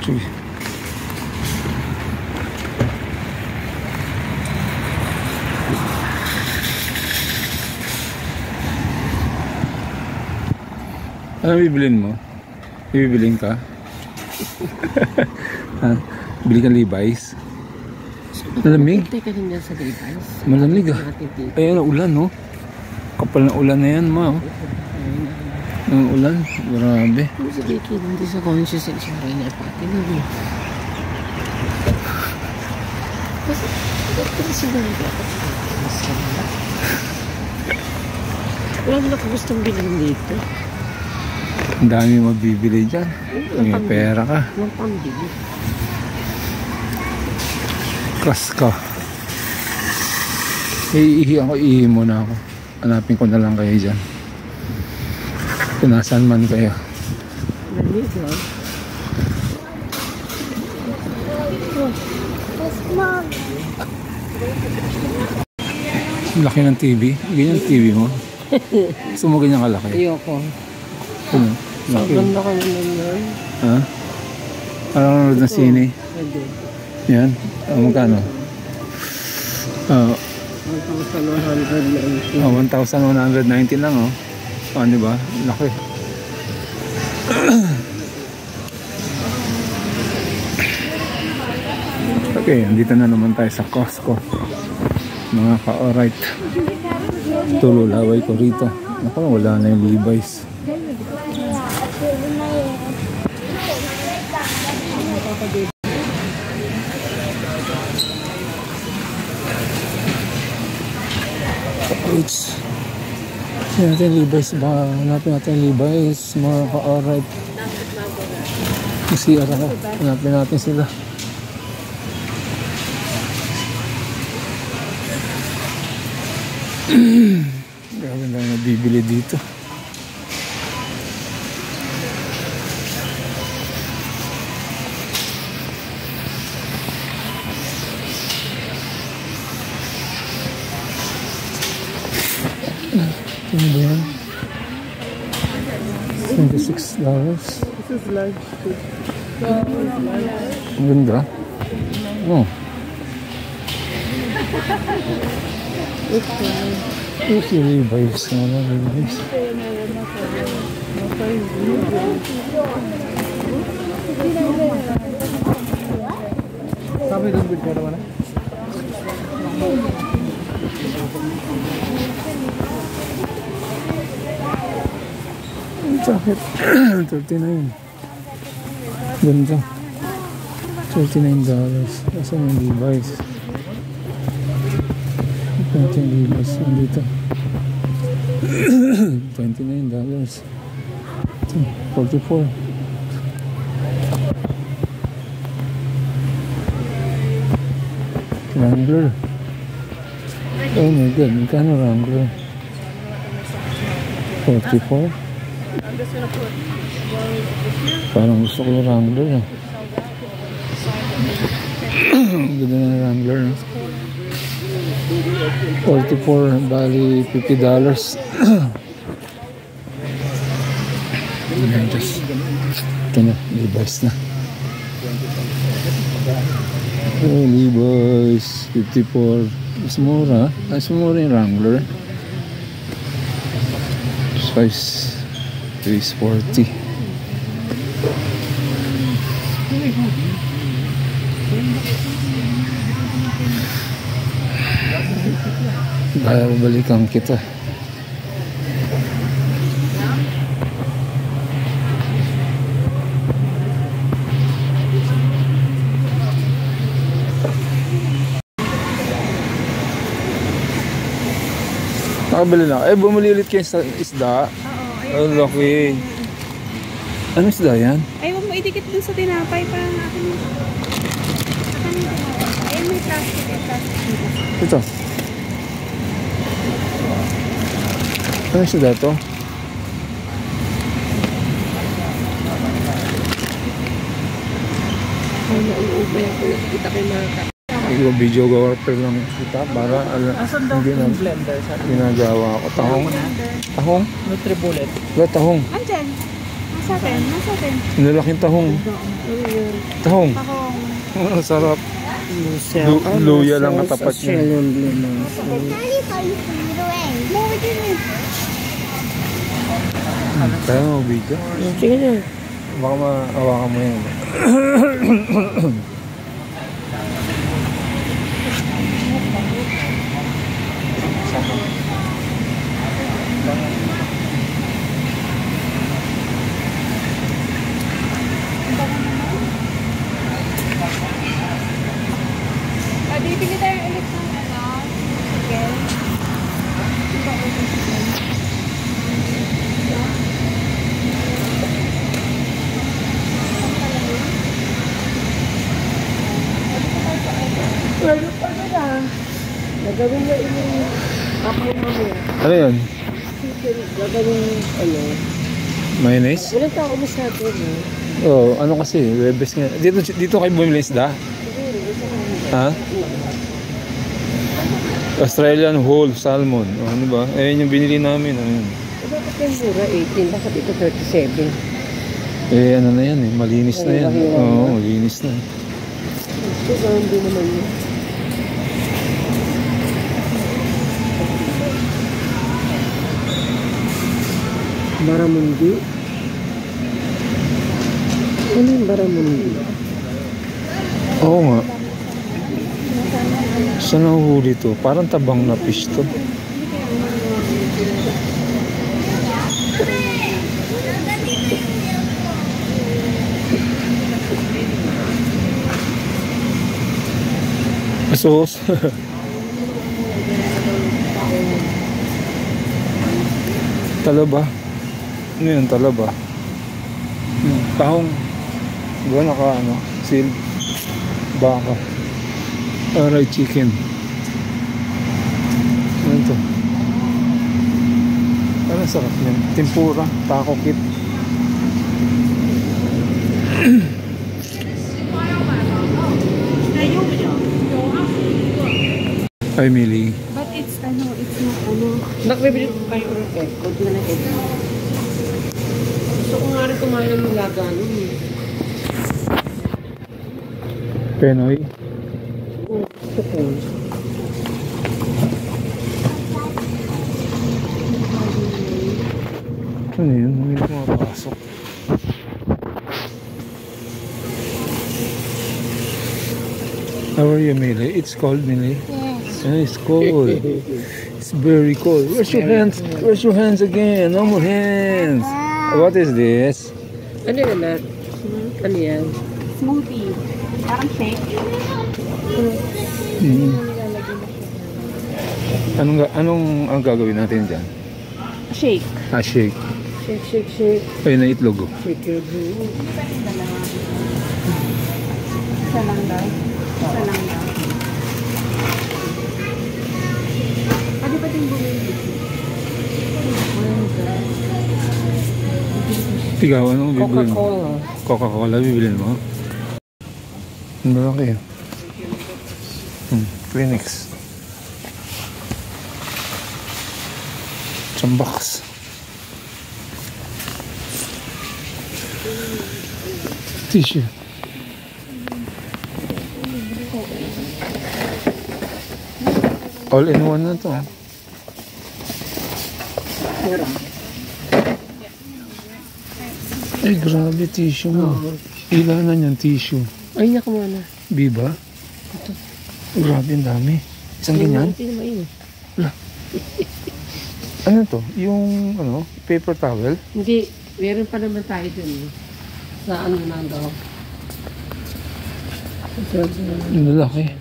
Sige. Ano bibilin mo? Bibilin ka? Ha? Bili ka Levi's? Malamig? Hintay ka rin dyan sa Levi's. Malamig ah. Ayun, ulan no? Kapal na ulan na yan ma. Ang ulan, grabe. Sige, hindi sa conscious at siya rin ay pati na rin. Kasi siguro wala na ko gustong bilhin dito. Ang dami mabibili dyan. May pera ka. Anong pambili? Kras ka. Iihi muna ako. Hanapin ko na lang kayo dyan. Kung nasaan man kayo. Nandito. Laki ng TV. Ganyan TV mo. Gusto mo ganyan kalaki? Ayoko. Ano? Sobrang laki naman yan. Ha? Parang nanonood ng sine. Pwede. Yan. Magkano? 1,190. 1,190 lang oh. Ano ba? Laki. Okay, andito na naman tayo sa Costco. Mga ka-alright. Tululaway ko rito. Naku, wala na yung Levi's. It's natin Levi's ba? Hanapin natin Levi's, mga ka-alright. Kasi ako, hanapin natin sila. Grabe na nabibili dito. Ano ba yan? $26. This is large too. Ang ganda. Oh. Ito si Levi's. Ano Levi's? Sabi doon bigla naman. Jacket. 39. Ganda. $39. Asan yung Levi's? Ito yung Levi's. Nandito. $29. 44. Wrangler. Oh my God. Magkano Wrangler? 44. Parang gusto ko yung Wrangler. Ang ganda ng Wrangler. 44, bali $50. Ito na, Levi's na. Oh, Levi's 54. Mas mura. Mas mura yung Wrangler. Size 340. Balikan kita. Nakabili na. Eh, bumili ulit kayo sa isda. Oo. Oh, laki. Ano isda yan? Ay, huwag mo idikit dun sa tinapay. Parang akin mo. Ay, may plastic. May plastic dito. Ito. Ano isda ito? Ay, nauubay ako. Nakikita ko yung mga Video gawaper lang kita para hindi na blender sa ginagawa ko. Tahong? Tahong? Nutribullet. Wala tahong. Andyan. Sa atin, nasa atin. Nalaking tahong. Tahong. Tahong. Ang sarap. Luya lang katapat niya. Kaya mo, video. Sige na. Baka maawakan mo yan. Bibili tayo ulit ng chicken. Gagawin na yung kapay mamaya. Ano yun? Gagawin ano. Mayonnaise? Walang tao umis natin. Oo, ano kasi, Webes nga. Dito kayo bumili isda? Ha? Australian whole salmon. O, ano ba? Ayun yung binili namin. Ayun. Bakit yung mura 18? Bakit ito 37? Eh, ano na yan eh. Malinis na yan. Oo, malinis na. Ito hindi naman yun. Baramundi? Ano yung baramundi? Oo nga. Saan nahuhuli to? Parang tabang na fish to. Sauce. Talaba. Ano yun? Talaba. Tahong. Diba naka ano? Seal. Baka. Alright, chicken. Ano to? Parang sarap yan. Tempura. Taco kit. Ay, Mili. But it's not ano. Nakbibili ko kayo ng egg. Kod na ng egg. Gusto ko nga rin kumain ng laga. Penoy. Gusto ko. Ano yun? Hindi ko mapasok. How are you, Mili? It's cold, Mili. Yes. It's cold. It's very cold. Where's your hands? Where's your hands again? No more hands. What is this? Ano yun na? Ano yan? Smoothie. Parang shake. Anong ang gagawin natin dyan? Shake. Ah, shake. Shake, shake, shake. Ayun na itlog. Oh. Shake your boo. Isa lang daw. Isa lang daw. Pwede pa din bumili. Ikaw, anong bibilin mo? Coca-Cola. Coca-Cola bibilin mo? Ang malaki. Kleenex. Box. Tissue. All in one na to. Ay, grabe tissue mo. Ilanan yung tissue. Ay, naku muna. Biba? Grabe, ang dami. Isang ganyan? Hindi naman yun. Ano to? Yung ano, paper towel? Hindi. Meron pa naman tayo dun. Sa ano na daw. Ang lalaki.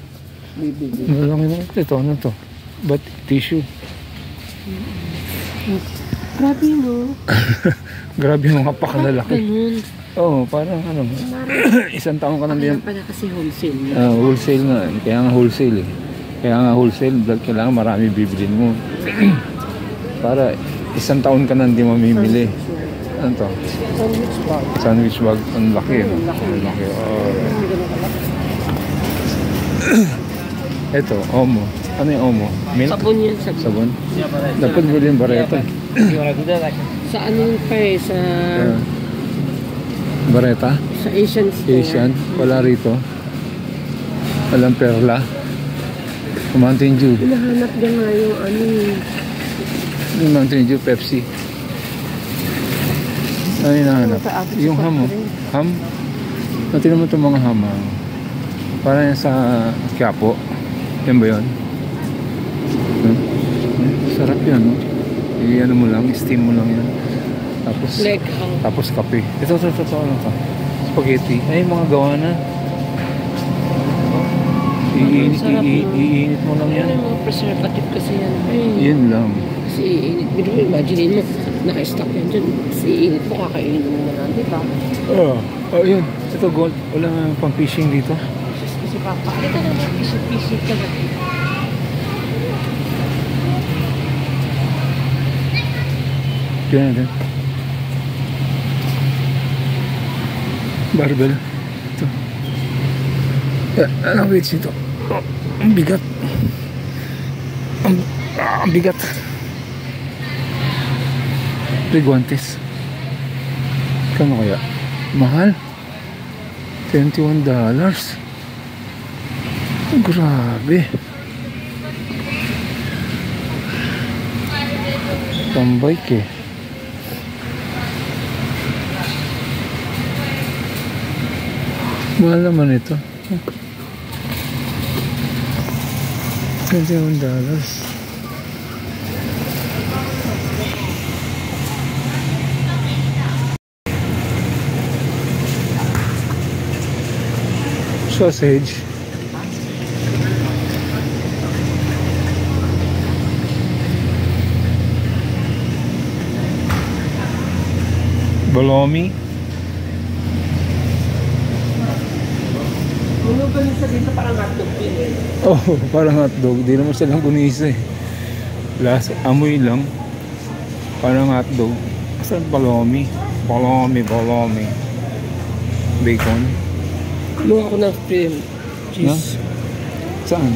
Bibili. Ang lalaki na. Ito, ano to? But tissue. Grabe no. Grabe yung mga pakalalaki. Ganun. Oo, parang ano. Isang taon ka nang Kaya din. pala kasi wholesale. Wholesale nga. Kaya nga wholesale eh. Kaya nga wholesale. Kailangan marami bibilin mo. Para isang taon ka nang di mamimili. Ano to? Sandwich bag. Sandwich bag. Ang laki. Ang laki. Ito, Omo. Ano yung Omo? Milk? Sabon yan. Sabon? Dapat bilhin ba rin ito? Sa ano yun pa eh? Sa Bareta? Sa Asian store. Asian? Wala rito. Walang perla. Mountain Dew. Hinahanap niya nga yung ano eh. Yung Mountain Dew, Pepsi. Ano hinahanap? Yung ham. Ham? Natin naman itong mga ham. Parang yan sa Quiapo. Yan ba yun? Sarap yan, no? I-ano mo lang, steam mo lang yan. Tapos kape. Ito. Ano ka? Spaghetti. Ay, mga gawa na. Iinit mo lang yan. Ano yung mga preservative kasi yan. Ay, Yan lang. kasi iinit. Pero imagine mo, naka-stock yan dyan. Kasi iinit mo, kakainin mo naman natin, di ba? Oh, yun. Ito gold. Wala nga pang fishing dito. Kasi papa, alita naman, pisip-pisip ka na. Yan natin. Barbell. Ito. Anong weights ito? Oh, ang bigat. Ang bigat. Guantes. Kano kaya? Mahal? $21. Grabe. Pambike eh. Mahal naman ito. $21. Sausage. Bolomi. Ano ba nisa dito parang hotdog din eh? Oh, parang hotdog. Di naman silang gunisa eh. Last, amoy lang. Parang hotdog. Asan bolomi? Bolomi. Bacon. Kumuha ko ng cream cheese. Saan?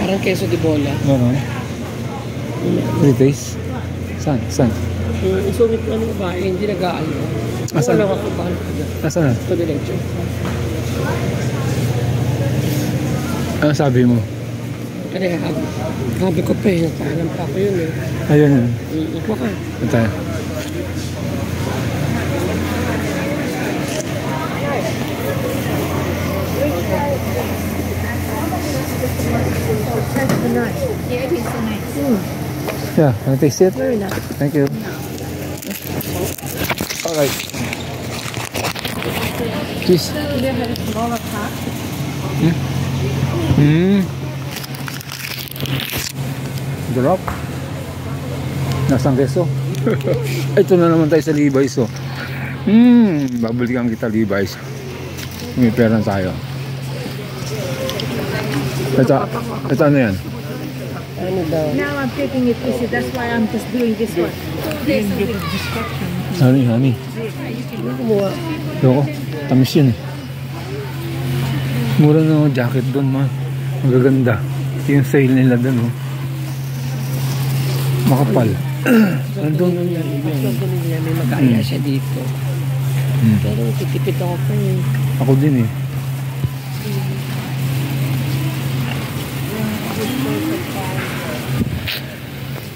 Parang queso de bola. Ganon. Fritays? Saan? Isungit ko ng babae, hindi nag-aalo. Asan? Wala ako bahala ka dyan. Asan? Ito diretso. Ano sabi mo? Kaya sabi ko pa eh, nagpaalam pa ako yun eh. Ayun yun. Ikaw ka. Ito tayo. Yeah, it is so nice. Yeah, can I taste it? Very nice. Thank you. Alright. Cheese. Do they have a smaller cup? Drop. Nasang keso? Ito na naman tayo sa Levi's oh. Babalikan kita Levi's. May pera tayo. Ito ano yan? Ano daw? Now I'm taking it easy. That's why I'm just doing this one. Honey. Ano kumuha? Loko, tamis yun eh. Mura na jacket doon man. Magaganda. Yung sale nila doon oh. Makapal. Andun. Ganun nila, may mag-aaya siya dito. Pero titipid ako pa eh. Ako din eh.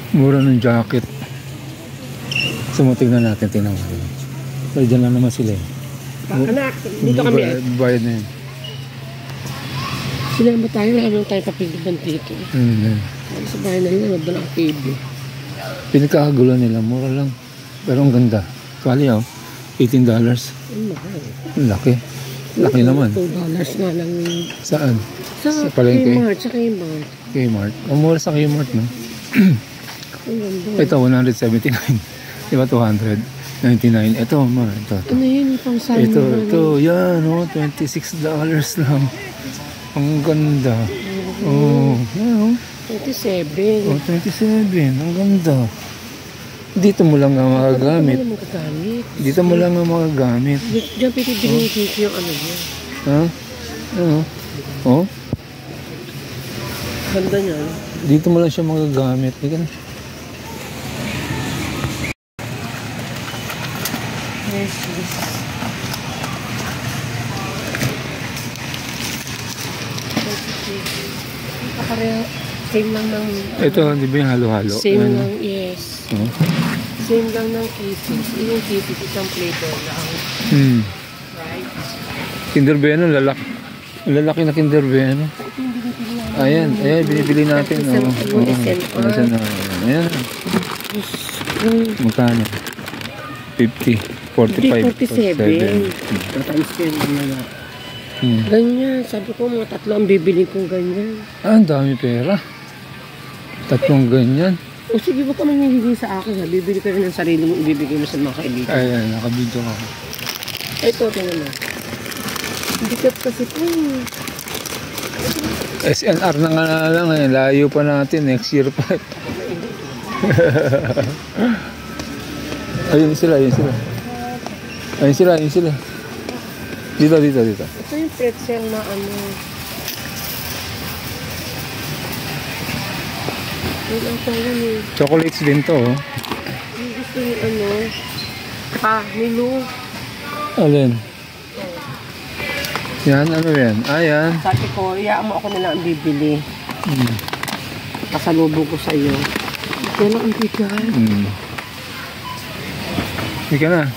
Mura ng jacket. Sumutig na natin, tingnan mo. So, dyan lang naman sila eh. Anak, dito kami eh. Bayad na yun. Sinama tayo, wala naman tayo kapiliban dito. Sa bahay na nila, nagdala ang TV. Pinagkakagulo nila, mura lang. Pero ang ganda. Kali oh, $18. Ang mahal. Ang laki. Laki naman. $2 nga lang. Saan? Sa palengke? Kmart, sa Kmart. Kmart. Ang mura sa Kmart, no? Ang ganda. Ito, 179. Diba 299? Ito, ma. Ito. Ano yun, pang summer? Ito. Yan, oh. $26 lang. Ang ganda. Oh, yan, oh. 27. Oh, 27. Ang ganda. Dito mo lang nga magagamit. Ano naman gagamit? Dito mo lang nga magagamit. Diyan pitibigin yung ano niya. Ha? Ano? Oh? Ganda niya. Dito mo lang siya magagamit. Dito na. Hershey's. Pareho. Same lang ng... Ito, di ba yung halo-halo? Same Yan. lang, yes. Oh. Same lang ng kisses. Yung kisses, isang flavor lang. Hmm. Right? Kinder Bueno, lalaki. Lalaki na Kinder Bueno. Ito yung binibili namin. Ayan, ayan, binibili natin. Isang SNR. Ayan. Magkano? 50, 45, 47. Times 10 na. Ganyan. Sabi ko, mga 3 ang bibili kong ganyan. Ah, ang dami pera. 3 ganyan. O sige, baka mangyayari sa akin. Ha? Bibili ka rin ng sarili mo, ibibigay mo sa mga kaibigan. Ayan, nakabidyo ka. Ito, tingnan mo. Bigat kasi po. SNR na nga lang eh. Layo pa natin. Next year pa. Ayun sila, ayun sila. Ayun sila, ayun sila. Dito, dito, dito. Ito yung pretzel na ano. Yun ang tawag eh. Chocolates din to. Oh. Yung gusto yung ano. Milo. Alin? Yan, ano yan? Ah, yan. Sabi ko, iyaan mo ako na lang ang bibili. Kasalubog ko sa iyo. Ito lang ang bigat. Hindi ka na.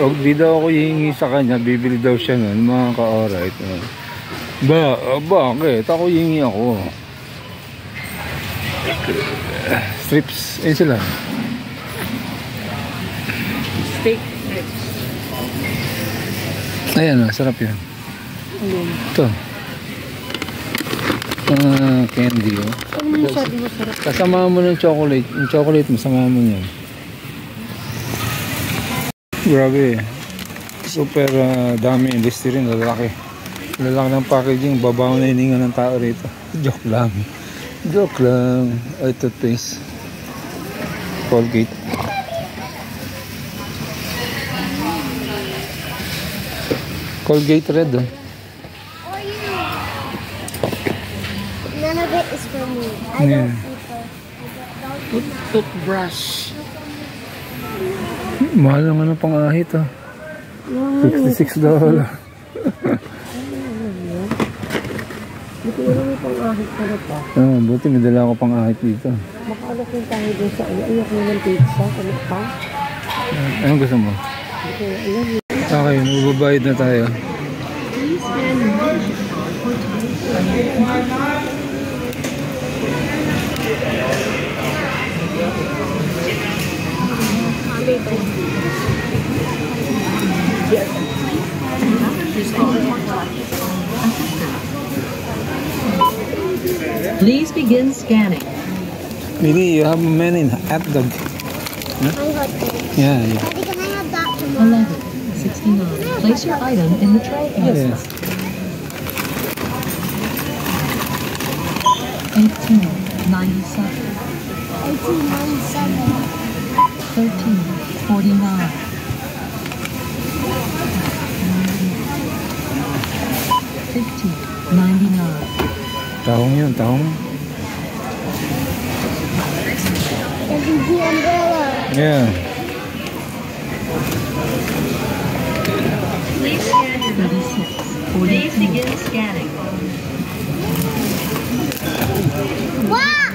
O, di daw ako hihingi sa kanya, bibili daw siya nun, mga ka-alright. Bakit? Ako hihingi ako. Strips, ayun sila. Steak strips. Ayan, sarap yan. Ayun. Ito. Candy, oh. Ano mo sabi mo sarap? Kasama mo ng chocolate. Yung chocolate mo, sama mo niyan. Grabe. Super dami. Listerin, lalaki. Lalaki ng packaging. Babaw na hininga ng tao rito. Joke lang. Joke lang. Ay, toothpaste. Colgate. Colgate red, oh. None of it is for me. I Yeah. don't eat the Toothbrush. Mahal naman ang pang-ahit, ah. $66. Buti na lang yung pang-ahit ka na pa. Buti may dala ako pang-ahit dito. Makaalok yung tayo dun sa ano. Ayak mo ng pizza. Ano pa? Anong gusto mo? Buti na alam. Okay, magbabayad na tayo. Please begin scanning. Lily, you have a man in hot dog. My hot dog. Yeah, yeah. Daddy, can I have that tomorrow? 11:69. Place your item in the tray area. Yes. 18:97. 1897. 13:49. 15:99. Tahong yun, tahong. There's the umbrella. Yeah. 36. Please begin scanning. Wow!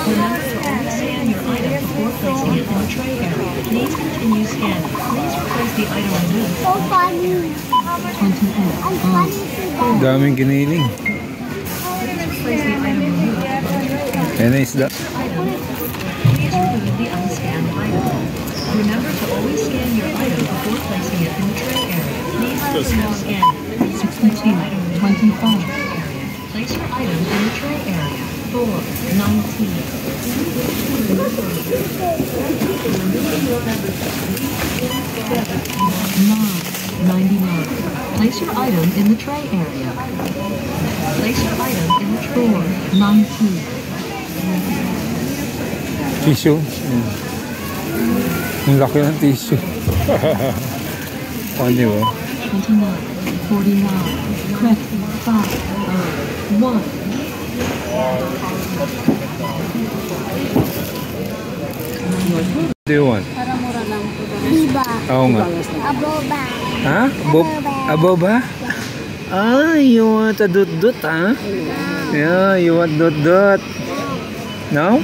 Remember to always scan your item before placing it in the tray area. Please continue scanning. Please replace the item removed. So funny. 28 I'm on. funny too. Daming giniling. Place the item removed from the tray area. Yan na isda. Please remove the unscanned item. Remember to always scan your item before placing it in the tray area. Please continue scanning. 62:25. Place your item in the tray area. 4:19. 9:99. Place your item in the tray area. Place your item in the tray. 4:19. Tissue. Ang laki ng tissue. Funny, oh. 29:49. Correct. 5:01. What do you want? Biba. Oo nga. Aboba. Ha? Aboba? Ah, you want a dot-dot, ha? Yeah, you want dot-dot. No?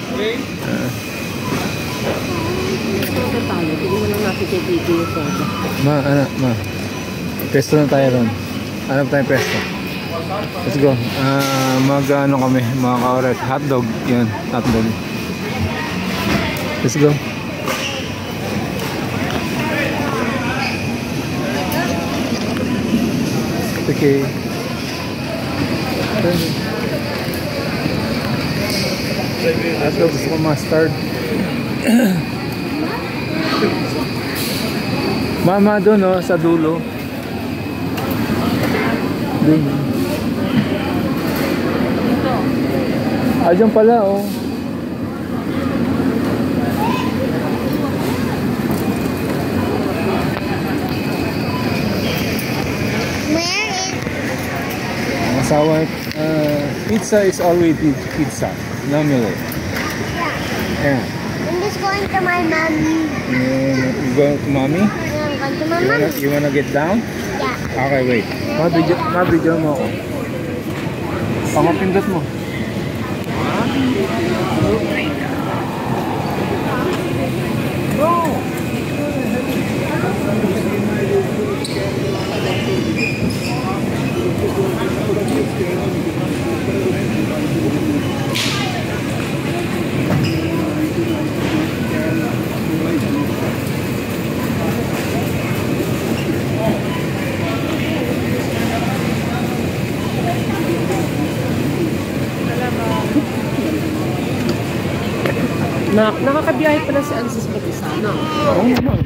Hindi mo lang natin kay Titi yung soda. Ma. Pesto na tayo ron. Hanap tayong pesto. Let's go. Mag-ano kami, mga ka-oret. Hotdog. Yan, hotdog. Let's go. Okay. Hotdog, gusto ko mustard. Mama doon, oh, sa dulo. Doon. Diyan pala, oh. Where is... Masawa, pizza is always pizza. Normally. Yeah. I'm just going to my mommy. You going to mommy? I'm going to my mommy. You wanna get down? Yeah. Okay, wait. Mabidyo mo ako. Pangapindot mo. Nakakabiyahe pala si Ansis mag-isa, no? Oo naman.